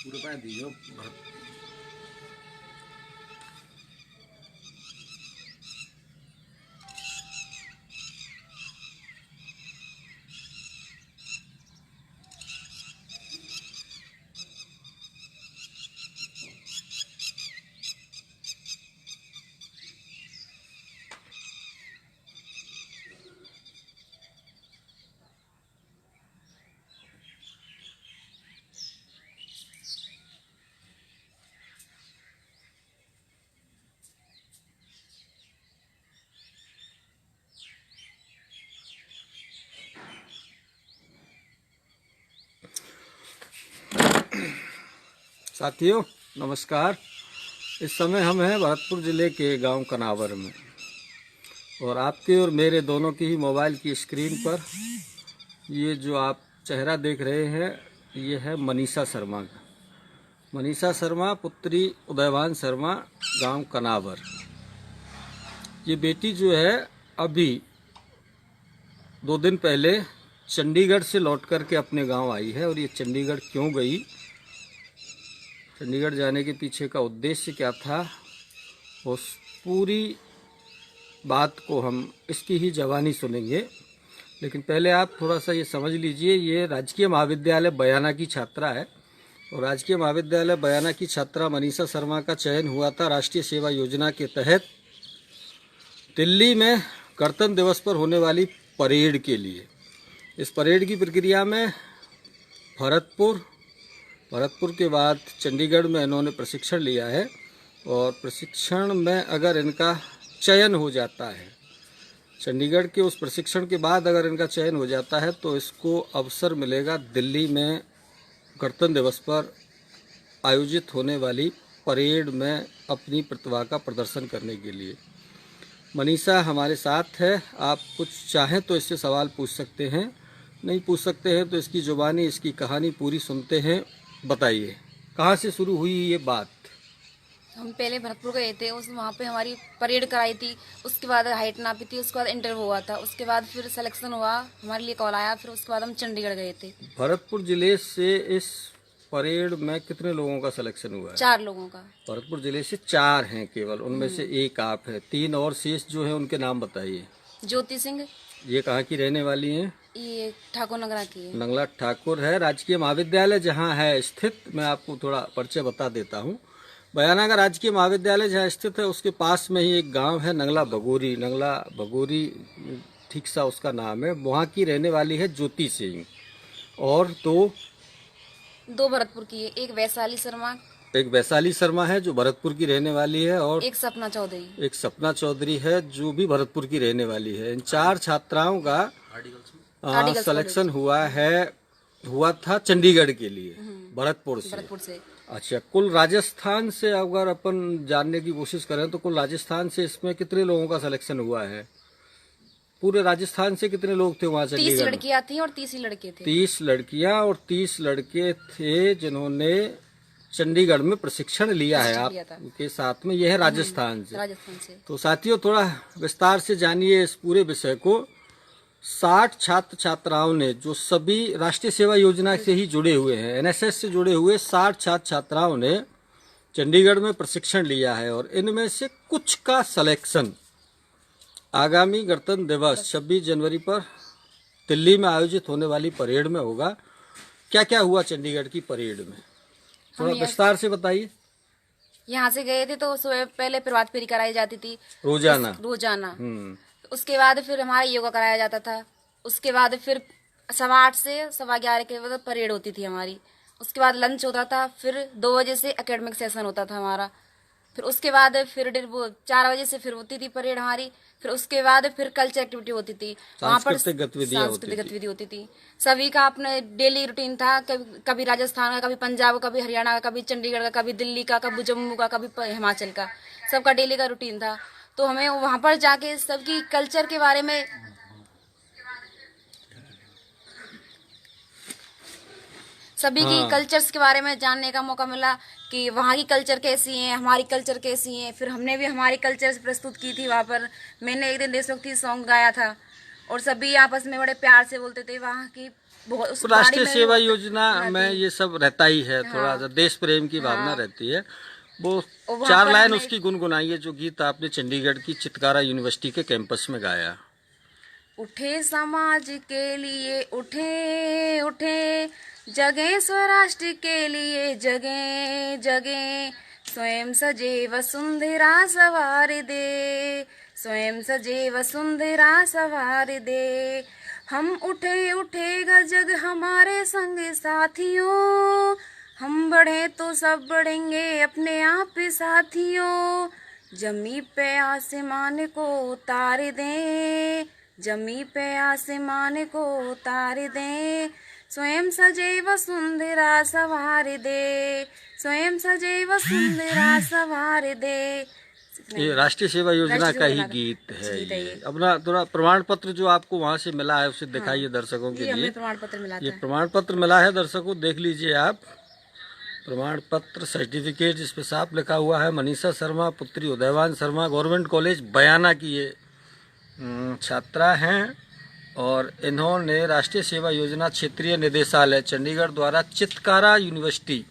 पूरे पाए दीजिए। साथियों नमस्कार। इस समय हम हैं भरतपुर ज़िले के गांव कनावर में, और आपके और मेरे दोनों की ही मोबाइल की स्क्रीन पर ये जो आप चेहरा देख रहे हैं, ये है मनीषा शर्मा का। मनीषा शर्मा पुत्री उदयवान शर्मा, गांव कनावर। ये बेटी जो है अभी 2 दिन पहले चंडीगढ़ से लौट कर के अपने गांव आई है। और ये चंडीगढ़ क्यों गई, चंडीगढ़ जाने के पीछे का उद्देश्य क्या था, उस पूरी बात को हम इसकी ही ज़बानी सुनेंगे। लेकिन पहले आप थोड़ा सा ये समझ लीजिए, ये राजकीय महाविद्यालय बयाना की छात्रा है। और राजकीय महाविद्यालय बयाना की छात्रा मनीषा शर्मा का चयन हुआ था राष्ट्रीय सेवा योजना के तहत दिल्ली में गणतंत्र दिवस पर होने वाली परेड के लिए। इस परेड की प्रक्रिया में भरतपुर के बाद चंडीगढ़ में इन्होंने प्रशिक्षण लिया है। और प्रशिक्षण में अगर इनका चयन हो जाता है, चंडीगढ़ के उस प्रशिक्षण के बाद अगर इनका चयन हो जाता है, तो इसको अवसर मिलेगा दिल्ली में गणतंत्र दिवस पर आयोजित होने वाली परेड में अपनी प्रतिभा का प्रदर्शन करने के लिए। मनीषा हमारे साथ है। आप कुछ चाहें तो इससे सवाल पूछ सकते हैं, नहीं पूछ सकते हैं तो इसकी जुबानी, इसकी कहानी पूरी सुनते हैं। बताइए, कहाँ से शुरू हुई ये बात? हम पहले भरतपुर गए थे, उस वहाँ पे हमारी परेड कराई थी। उसके बाद हाइट नापी थी, उसके बाद इंटरव्यू हुआ था, उसके बाद फिर सिलेक्शन हुआ, हमारे लिए कॉल आया, फिर उसके बाद हम चंडीगढ़ गए थे। भरतपुर जिले से इस परेड में कितने लोगों का सिलेक्शन हुआ है? 4 लोगों का। भरतपुर जिले से 4 हैं केवल, उनमें से एक आप है। 3 और शेष जो है उनके नाम बताइए। ज्योति सिंह, ये कहाँ की रहने वाली हैं? ये ठाकुर नगरा की है। नंगला ठाकुर है। राजकीय महाविद्यालय जहाँ है स्थित, मैं आपको थोड़ा परिचय बता देता हूँ। बयाना का राजकीय महाविद्यालय जहाँ स्थित है, उसके पास में ही एक गांव है नंगला भगोरी, ठीक सा उसका नाम है। वहाँ की रहने वाली है ज्योति सिंह। और 2 भरतपुर की है, एक वैशाली शर्मा है जो भरतपुर की रहने वाली है, और एक सपना चौधरी है जो भी भरतपुर की रहने वाली है। इन 4 छात्राओं का सिलेक्शन हुआ था चंडीगढ़ के लिए, भरतपुर से। अच्छा, कुल राजस्थान से अगर अपन जानने की कोशिश करें तो कुल राजस्थान से इसमें कितने लोगों का सिलेक्शन हुआ है? पूरे राजस्थान से कितने लोग थे वहाँ चंडीगढ़? 30 लड़कियां थी और 30 ही लड़के थे। 30 लड़कियां और 30 लड़के थे जिन्होंने चंडीगढ़ में प्रशिक्षण लिया है आपके साथ में। यह है राजस्थान से। तो साथियों थोड़ा विस्तार से जानिए इस पूरे विषय को। 60 छात्र छात्राओं ने, जो सभी राष्ट्रीय सेवा योजना से ही जुड़े हुए हैं, एनएसएस से जुड़े हुए 60 छात्र छात्राओं ने चंडीगढ़ में प्रशिक्षण लिया है। और इनमें से कुछ का सिलेक्शन आगामी गणतंत्र दिवस 26 जनवरी पर दिल्ली में आयोजित होने वाली परेड में होगा। क्या क्या हुआ चंडीगढ़ की परेड में, थोड़ा विस्तार से बताइए। यहाँ से गए थे तो सुबह पहले प्रभात फेरी कराई जाती थी रोजाना। उसके बाद फिर हमारा योगा कराया जाता था। उसके बाद फिर 8:15 से 11:15 के बाद परेड होती थी हमारी। उसके बाद लंच होता था, फिर 2 बजे से एकेडमिक सेशन होता था हमारा। फिर उसके बाद फिर 4 बजे से फिर होती थी परेड हमारी। फिर उसके बाद फिर कल्चर एक्टिविटी होती थी, वहाँ पर सांस्कृतिक गतिविधि होती थी। सभी का अपने डेली रूटीन था, कभी राजस्थान का, कभी पंजाब का, कभी हरियाणा का, कभी चंडीगढ़ का, कभी दिल्ली का, कभी जम्मू का, कभी हिमाचल का। सबका डेली का रूटीन था। तो हमें वहाँ पर जाके सबकी कल्चर के बारे में, सभी की कल्चर्स के बारे में जानने का मौका मिला कि वहाँ की कल्चर कैसी है, हमारी कल्चर कैसी है। फिर हमने भी हमारी कल्चर प्रस्तुत की थी वहाँ पर। मैंने एक दिन देशभक्ति सॉन्ग गाया था और सभी आपस में बड़े प्यार से बोलते थे। वहाँ की उस तो राष्ट्रीय गाड़ी में सेवा भी योजना में ये सब रहता ही है, थोड़ा सा देश प्रेम की भावना रहती है। वो और वहाँ 4 पर लाइन हमने उसकी गुनगुनाई है, जो गीत आपने चंडीगढ़ की चितकारा यूनिवर्सिटी के कैंपस में गाया। उठे समाज के लिए उठे उठे, जगे स्वराष्ट्र के लिए जगे जगे, स्वयं सजे वसुंधरा सवार दे, स्वयं सजे वसुंधरा सवार दे। हम उठे उठेगा जग हमारे संग साथियों, हम बढ़े तो सब बढ़ेंगे अपने आप साथियों, जमी पे आसमान को उतार दे, जमी पे आसमान को उतार दे, स्वयं सजे वसुंधरा सवार दे, स्वयं सजे वसुंधरा सवार दे। ये राष्ट्रीय सेवा योजना का ही गीत है ये। अपना थोड़ा प्रमाण पत्र जो आपको वहाँ से मिला है उसे दिखाइए दर्शकों के लिए। प्रमाण पत्र मिला ये प्रमाण पत्र मिला है दर्शकों, देख लीजिए आप। प्रमाण पत्र सर्टिफिकेट, जिस पे साफ लिखा हुआ है मनीषा शर्मा पुत्री उदयवान शर्मा, गवर्नमेंट कॉलेज बयाना की ये छात्रा हैं, और इन्होंने राष्ट्रीय सेवा योजना क्षेत्रीय निदेशालय चंडीगढ़ द्वारा चितकारा यूनिवर्सिटी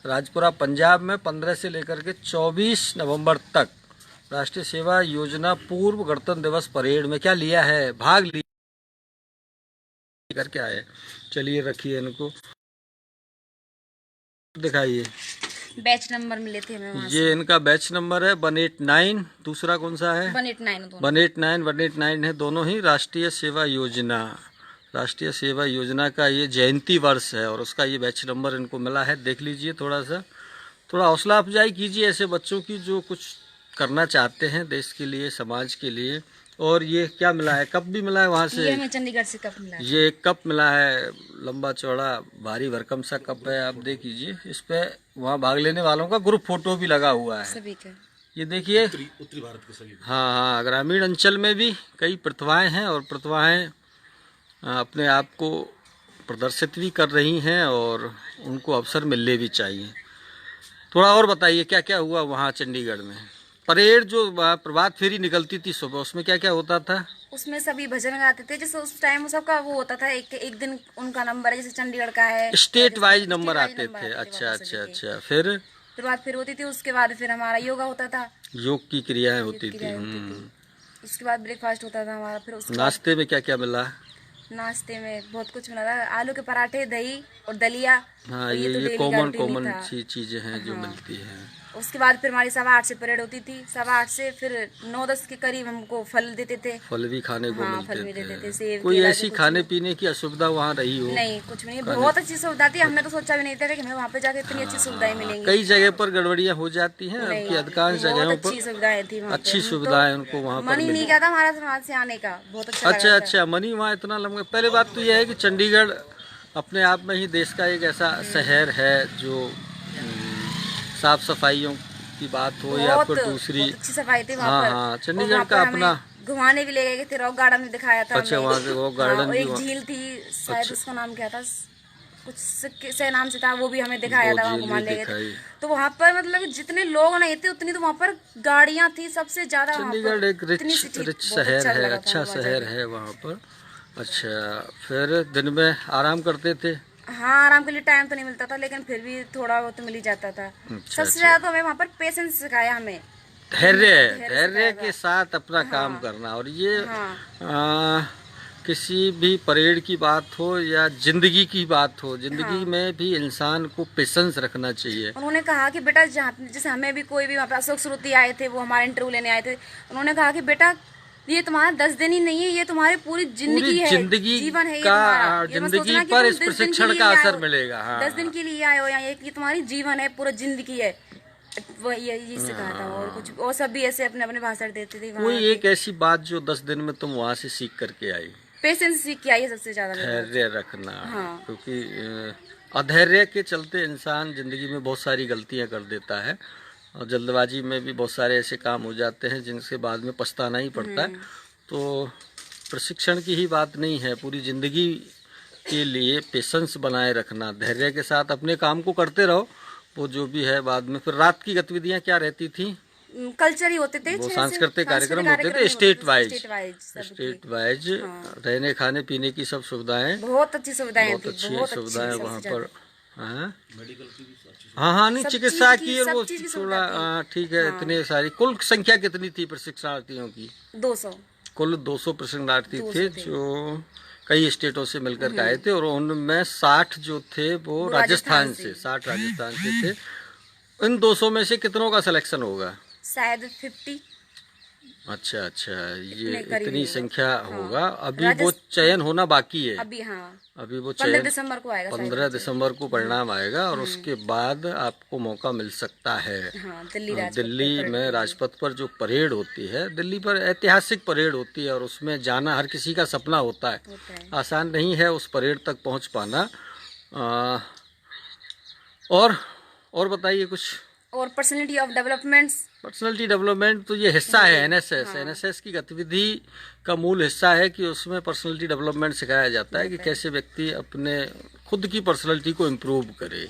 राजपुरा पंजाब में 15 से लेकर के 24 नवंबर तक राष्ट्रीय सेवा योजना पूर्व गणतंत्र दिवस परेड में क्या लिया है, भाग लिया करके आए। चलिए रखिए इनको, दिखाइए। बैच नंबर मिले थे हमें वहाँ ये इनका बैच नंबर है 189। दूसरा कौन सा है? 189 है, दोनों ही राष्ट्रीय सेवा योजना। राष्ट्रीय सेवा योजना का ये जयंती वर्ष है और उसका ये बैच नंबर इनको मिला है। देख लीजिए, थोड़ा हौसला अफजाई कीजिए ऐसे बच्चों की जो कुछ करना चाहते हैं देश के लिए, समाज के लिए। और ये क्या मिला है? कप भी मिला है वहाँ से। ये हमें चंडीगढ़ से कप मिला है। ये एक कप मिला है, लंबा चौड़ा भारी भरकम सा कप है। आप देख लीजिए, इस पे वहाँ भाग लेने वालों का ग्रुप फोटो भी लगा हुआ है सभी का। ये देखिए, उत्तरी भारत के सभी। हाँ, ग्रामीण अंचल में भी कई प्रतिभाएं हैं और प्रतिभाएं अपने आप को प्रदर्शित भी कर रही हैं और उनको अवसर मिलने भी चाहिए। थोड़ा और बताइए क्या क्या हुआ वहाँ चंडीगढ़ में? परेड जो प्रभात फेरी निकलती थी सुबह, उसमें क्या क्या होता था? उसमें सभी भजन गाते थे, जैसे उस टाइम सबका वो होता था, एक दिन उनका नंबर है, जैसे चंडीगढ़ का है स्टेट वाइज नंबर आते थे। अच्छा। फिर प्रभात फेरी होती थी, उसके बाद फिर हमारा योगा होता था, योग की क्रियाएं होती थी। उसके बाद ब्रेकफास्ट होता था हमारा। फिर उसके नाश्ते में क्या क्या मिला? नाश्ते में बहुत कुछ मिला था, आलू के पराठे, दही और दलिया। हाँ, ये कॉमन सी चीजें हैं जो मिलती हैं। उसके बाद फिर हमारी 8:15 से परेड होती थी। 8:15 से फिर 9-10 के करीब हमको फल देते थे। फल भी खाने को फल भी देते थे। सेब, कोई ऐसी खाने पीने की असुविधा वहाँ रही हो? नहीं, कुछ नहीं, बहुत अच्छी सुविधा थी। हमने तो सोचा भी नहीं था कि हमें वहाँ पे जाके इतनी अच्छी सुविधाएं मिलेंगी। कई जगह पर गड़बड़ियाँ हो जाती हैं, आपकी अधिकांश जगहों पर अच्छी सुविधाएं थी। अच्छी सुविधाएं उनको वहाँ पर। मन ही नहीं कहता हमारा समाज से आने का, बहुत अच्छा, मनी वहाँ इतना लंबा। पहले बात तो यह है कि चंडीगढ़ अपने आप में ही देश का एक ऐसा शहर है जो साफ सफाइयों की बात हो या फिर दूसरी, अच्छी सफाई थी वहाँ पर। हाँ, चंडीगढ़ का अपना घुमाने भी ले गए थे, रॉक गार्डन में दिखाया था। अच्छा, वहाँ के रॉक गार्डन भी। एक झील थी शायद, उसका नाम क्या था, कुछ से नाम से था, वो भी हमें दिखाया था, वहाँ घुमाने गए। तो वहाँ पर मतलब जितने लोग नहीं थे उतनी तो वहाँ पर गाड़ियाँ थी सबसे ज्यादा। चंडीगढ़ एक रिच शहर है, अच्छा शहर है वहाँ पर। अच्छा, फिर दिन में आराम करते थे? हाँ, आराम के लिए टाइम तो नहीं मिलता था, लेकिन फिर भी थोड़ा बहुत तो मिल ही जाता था। सबसे ज्यादा तो हमें वहाँ पर पेशेंस सिखाया, हमें धैर्य के साथ अपना काम करना। और ये किसी भी परेड की बात हो या जिंदगी की बात हो, जिंदगी में भी इंसान को पेशेंस रखना चाहिए। उन्होंने कहा कि बेटा, जैसे हमें भी कोई भी वहाँ पे अशोक श्रुति आए थे, वो हमारे इंटरव्यू लेने आए थे, उन्होंने कहा कि बेटा ये तुम्हारा 10 दिन ही नहीं है, ये तुम्हारी पूरी जिंदगी है, जीवन है का, जिंदगी पर इस प्रशिक्षण का असर मिलेगा। 10 दिन के लिए आए हो यहाँ, ये तुम्हारी जीवन है, पूरा जिंदगी है। वो ये सिखाया था। और कुछ और सब भी ऐसे अपने अपने भाषण देते थे। कोई एक ऐसी बात जो 10 दिन में तुम वहाँ से सीख करके आई? पेशेंस सीख के आई है सबसे ज्यादा, धैर्य रखना। क्योंकि अधैर्य के चलते इंसान जिंदगी में बहुत सारी गलतियाँ कर देता है और जल्दबाजी में भी बहुत सारे ऐसे काम हो जाते हैं जिनसे बाद में पछताना ही पड़ता है। तो प्रशिक्षण की ही बात नहीं है, पूरी ज़िंदगी के लिए पेशेंस बनाए रखना, धैर्य के साथ अपने काम को करते रहो, वो जो भी है। बाद में फिर रात की गतिविधियाँ क्या रहती थी? कल्चर ही होते थे, वो सांस्कृतिक कार्यक्रम होते थे स्टेट वाइज रहने खाने पीने की सब सुविधाएं, बहुत अच्छी सुविधाएं, बहुत अच्छी सुविधाएं वहाँ पर। हाँ, नहीं चिकित्सा की और वो थोड़ा ठीक है। इतने सारी कुल संख्या कितनी थी प्रशिक्षणार्थियों की? 200। कुल 200 प्रशिक्षणार्थी थे जो कई स्टेटों से मिलकर आए थे, और उनमें 60 जो थे वो राजस्थान से, 60 राजस्थान से थे। इन 200 में से कितनों का सिलेक्शन होगा? शायद 50। अच्छा, ये इतनी संख्या होगा। अभी वो चयन होना बाकी है। अभी वो 15 दिसंबर को आएगा, 15 दिसंबर को परिणाम आएगा, और उसके बाद आपको मौका मिल सकता है। दिल्ली में राजपथ पर जो परेड होती है, दिल्ली पर ऐतिहासिक परेड होती है, और उसमें जाना हर किसी का सपना होता है। आसान नहीं है उस परेड तक पहुंच पाना। और बताइए कुछ। और पर्सनैलिटी डेवलपमेंट तो ये हिस्सा है एनएसएस की गतिविधि का मूल हिस्सा है कि उसमें पर्सनैलिटी डेवलपमेंट सिखाया जाता है कि कैसे व्यक्ति अपने खुद की पर्सनैलिटी को इम्प्रूव करे।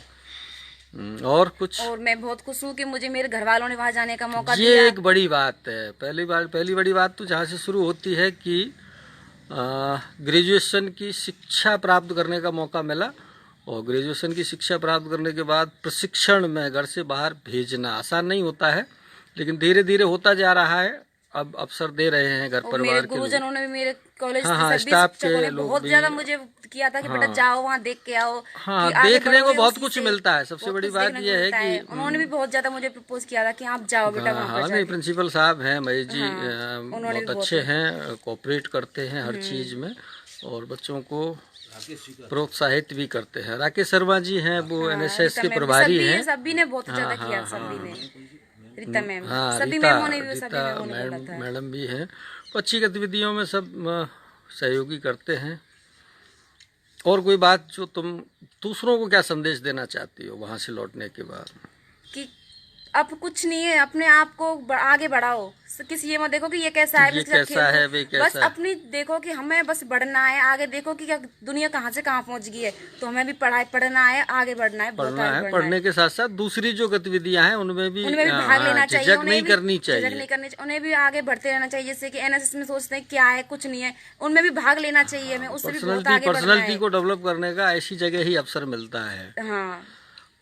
और कुछ। और मैं बहुत खुश हूँ कि मुझे मेरे घर वालों ने वहाँ जाने का मौका दिया। ये एक बड़ी बात है। पहली बड़ी बात तो जहाँ से शुरू होती है कि ग्रेजुएशन की शिक्षा प्राप्त करने का मौका मिला, और ग्रेजुएशन की शिक्षा प्राप्त करने के बाद प्रशिक्षण में घर से बाहर भेजना आसान नहीं होता है, लेकिन धीरे धीरे होता जा रहा है। अब अवसर दे रहे हैं घर परिवार के गुरुजनों ने भी, मेरे कॉलेज स्टाफ के लोग बहुत ज्यादा मुझे किया था कि बेटा जाओ वहाँ देख के आओ। देखने को बहुत कुछ मिलता है। सबसे बड़ी बात यह है कि उन्होंने भी बहुत ज्यादा मुझे प्रपोज किया था कि आप जाओ बेटा वहाँ पर। नहीं, प्रिंसिपल साहब हैं महेश जी, बहुत अच्छे हैं, कोऑपरेट करते हैं हर चीज में, और बच्चों को प्रोत्साहित भी करते हैं। राकेश शर्मा जी हैं, वो एनएसएस के प्रभारी हैं। सभी ने बहुत ज्यादा किया, सभी ने। रीता मैडम भी हैं। अच्छी गतिविधियों में सब सहयोगी करते हैं। और कोई बात जो तुम दूसरों को क्या संदेश देना चाहती हो वहां से लौटने के बाद? कि अब कुछ नहीं है, अपने आप को आगे बढ़ाओ। किसी ये मत देखो कि ये कैसा है, वे कैसा बस अपनी देखो कि हमें बस बढ़ना है आगे। देखो कि क्या दुनिया कहाँ से कहाँ पहुँच गई है, तो हमें भी पढ़ना है, आगे बढ़ना है। पढ़ने के साथ साथ दूसरी जो गतिविधियां हैं उनमें भी भाग लेना चाहिए, नहीं करनी चाहिए, उन्हें भी आगे बढ़ते रहना चाहिए। जैसे कि एनएसएस में सोचते हैं क्या है, कुछ नहीं है, उनमें भी भाग लेना चाहिए। हमें उससे भी बहुत आगे बढ़ना है। पर्सनैलिटी को डेवलप करने का ऐसी जगह ही अवसर मिलता है।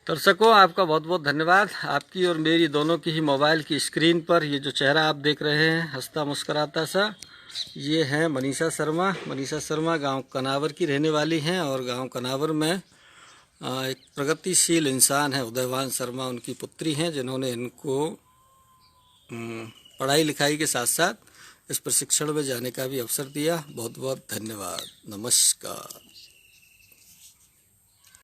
दर्शकों, आपका बहुत बहुत धन्यवाद। आपकी और मेरी दोनों की ही मोबाइल की स्क्रीन पर ये जो चेहरा आप देख रहे हैं हंसता मुस्कुराता सा, ये है मनीषा शर्मा। मनीषा शर्मा गांव कनावर की रहने वाली हैं, और गांव कनावर में एक प्रगतिशील इंसान है उदयवान शर्मा, उनकी पुत्री हैं, जिन्होंने इनको पढ़ाई लिखाई के साथ साथ इस प्रशिक्षण में जाने का भी अवसर दिया। बहुत बहुत धन्यवाद। नमस्कार।